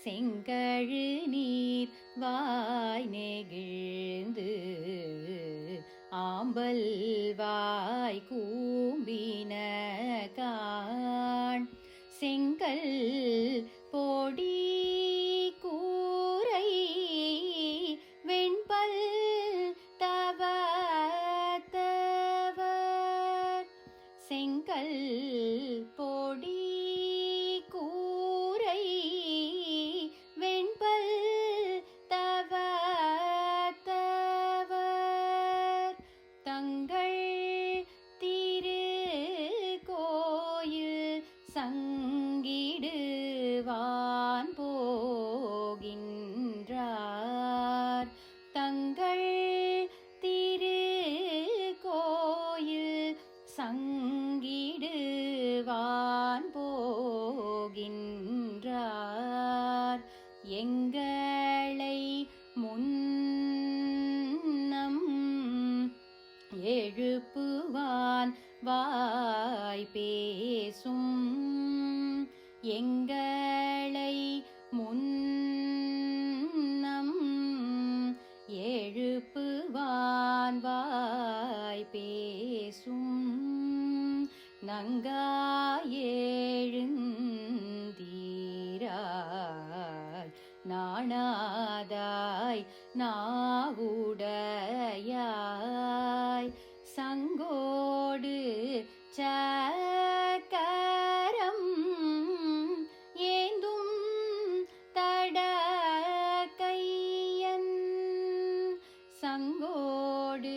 செங்கழு நீர் வாய் நெகிழ்ந்து ஆம்பல் வாய் கூம்பின காண் செங்கல் பொடி கூரை வெண்பல் தவத்தவர் செங்கல் பொடி கூரை வெண்பல் தவத்தவர் தங்கள் திரு கோயில் சங்கிடுவான் போகின்றார் தங்கள் திரு கோயில் சங்கிடுவான் போகின்றார் எங்களை முன்னம் எழுப்புவான் வாய் பேசும் எங்களை முன்னம் எழுப்புவான் வாய் பேசும் நங்காயெழுந்தீராய் நாணாதாய் நாவுடையாய் சங்கோடு சக்கரம் ஏந்தும் தடக்கையன் சங்கோடு